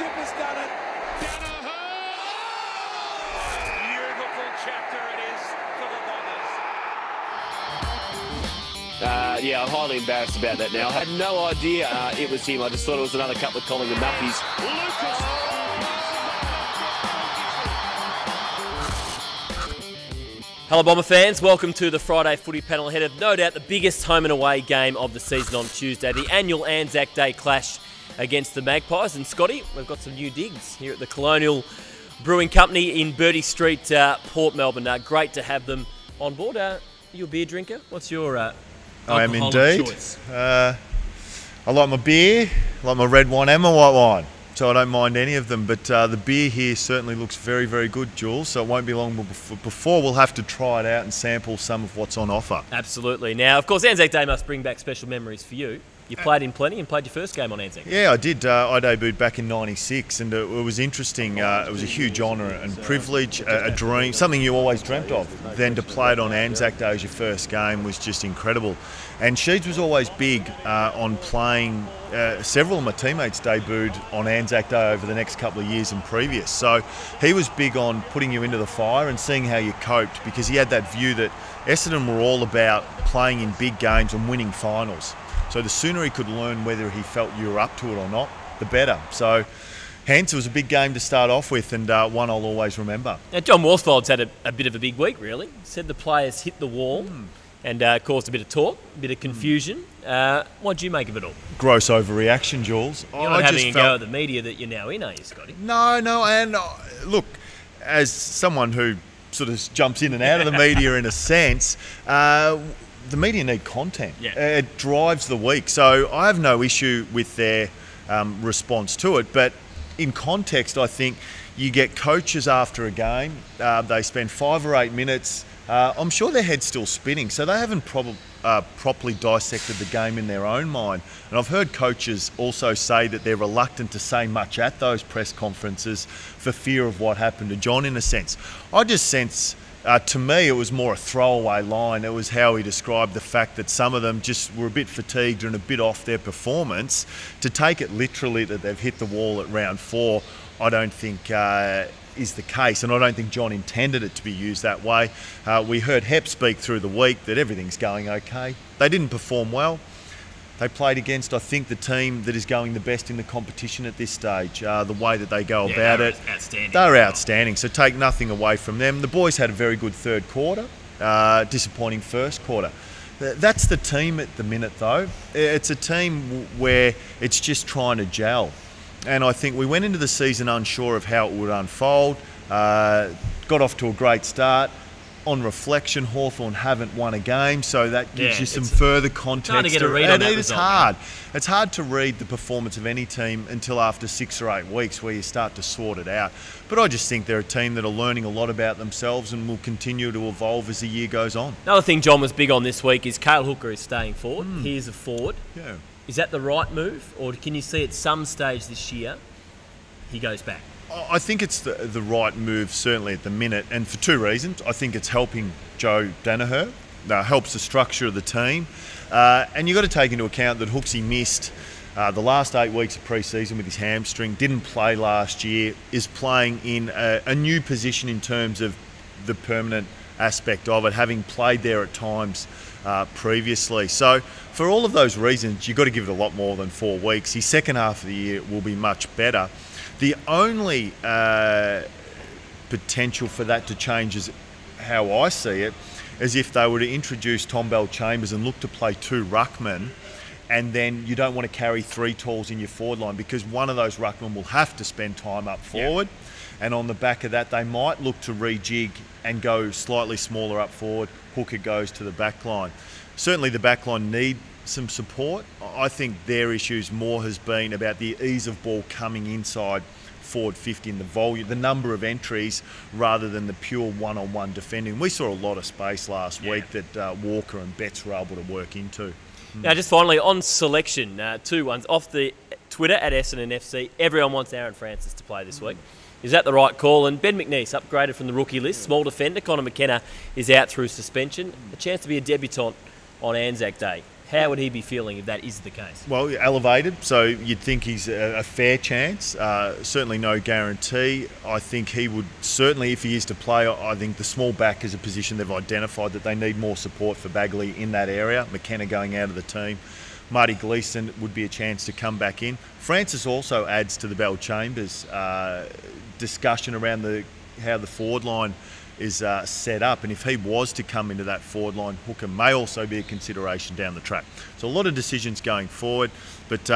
skipper's done it. Beautiful chapter it is for the Bombers. Yeah, I'm highly embarrassed about that now. I had no idea it was him. I just thought it was another couple of Collingwood nappies. Hello Bomber fans, welcome to the Friday footy panel ahead of no doubt the biggest home and away game of the season on Tuesday, the annual Anzac Day clash against the Magpies. And Scotty, we've got some new digs here at the Colonial Brewing Company in Bertie Street, Port Melbourne. Great to have them on board. Are you a beer drinker? What's your I am indeed. choice? I like my beer, I like my red wine and my white wine, so I don't mind any of them. But the beer here certainly looks very, very good, Jules, so it won't be long before we'll have to try it out and sample some of what's on offer. Absolutely. Now, of course, Anzac Day must bring back special memories for you. You played in plenty and played your first game on Anzac. Yeah, I did. I debuted back in '96, and it was interesting. It was a huge honour and privilege, a dream, something you always dreamt of. Then to play it on Anzac Day as your first game was just incredible. And Sheeds was always big on playing. Several of my teammates debuted on Anzac Day over the next couple of years and previous. So he was big on putting you into the fire and seeing how you coped, because he had that view that Essendon were all about playing in big games and winning finals. So the sooner he could learn whether he felt you were up to it or not, the better. So hence it was a big game to start off with, and one I'll always remember. Now, John Worsfold's had a bit of a big week, really. Said the players hit the wall and caused a bit of talk, a bit of confusion. What do you make of it all? Gross overreaction, Jules. You're not having a go at the media that you're now in, are you, Scotty? No, and look, as someone who sort of jumps in and out of the media in a sense, the media need content. Yeah. It drives the week. So I have no issue with their response to it. But in context, I think you get coaches after a game, they spend 5 or 8 minutes. I'm sure their head's still spinning, so they haven't properly dissected the game in their own mind. And I've heard coaches also say that they're reluctant to say much at those press conferences for fear of what happened to John, in a sense. I just sense... to me, it was more a throwaway line. It was how he described the fact that some of them just were a bit fatigued and a bit off their performance. To take it literally that they've hit the wall at round 4, I don't think is the case, and I don't think John intended it to be used that way. We heard Hep speak through the week that everything's going okay. They didn't perform well. They played against, I think, the team that is going the best in the competition at this stage. The way that they go about it, they're outstanding. So take nothing away from them. The boys had a very good third quarter, disappointing first quarter. That's the team at the minute, though. It's a team where it's just trying to gel. And I think we went into the season unsure of how it would unfold. Got off to a great start. On reflection, Hawthorn haven't won a game, so that gives you some further context. Hard to get a read on that It's result, hard. It's hard to read the performance of any team until after 6 or 8 weeks, where you start to sort it out. But I just think they're a team that are learning a lot about themselves and will continue to evolve as the year goes on. Another thing John was big on this week is Cale Hooker is staying forward. He's a forward. Yeah. Is that the right move, or can you see at some stage this year he goes back? I think it's the right move, certainly at the minute, and for 2 reasons. I think it's helping Joe Danaher, helps the structure of the team, and you've got to take into account that Hooksy missed the last 8 weeks of pre-season with his hamstring, didn't play last year, is playing in a new position in terms of the permanent aspect of it, having played there at times previously. So for all of those reasons, you've got to give it a lot more than 4 weeks. His second half of the year will be much better. The only potential for that to change, is how I see it, is if they were to introduce Tom Bell-Chambers and look to play 2 ruckmen, and then you don't want to carry 3 talls in your forward line, because one of those ruckmen will have to spend time up forward. Yep. And on the back of that, they might look to rejig and go slightly smaller up forward. Hooker goes to the back line. Certainly the back line need some support. I think their issues more has been about the ease of ball coming inside forward 50 and the volume, the number of entries, rather than the pure one-on-one defending. We saw a lot of space last week that Walker and Betts were able to work into. Now, just finally, on selection, 2 ones. Off the Twitter at Essendon FC, everyone wants Aaron Francis to play this week. Is that the right call? And Ben McNeese, upgraded from the rookie list, small defender. Connor McKenna is out through suspension. A chance to be a debutant on Anzac Day. How would he be feeling if that is the case? Well, elevated, so you'd think he's a fair chance. Certainly no guarantee. I think he would, certainly if he is to play, I think the small back is a position they've identified that they need more support for Bagley in that area. McKenna going out of the team. Marty Gleeson would be a chance to come back in. Francis also adds to the Bell Chambers discussion around how the forward line is set up, and if he was to come into that forward line, hooker may also be a consideration down the track. So a lot of decisions going forward, but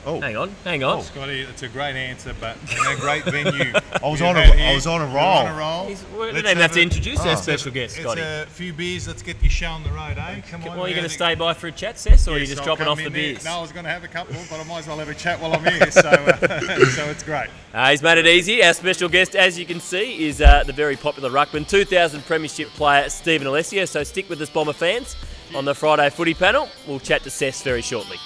Hang on. Scotty, it's a great answer, but in a great venue. I was on a roll. We don't even have to introduce our special guest, Scotty. It's a few beers. Let's get you show on the road, eh? Come on. Well, are you going to stay by for a chat, Sess, or are you just I'll dropping come off the in there. beers? No, I was going to have a couple, but I might as well have a chat while I'm here. So, so it's great. He's made it easy. Our special guest, as you can see, is the very popular ruckman, 2000 Premiership player Stephen Alessio. So stick with us, Bomber fans, on the Friday Footy panel. We'll chat to Sess very shortly.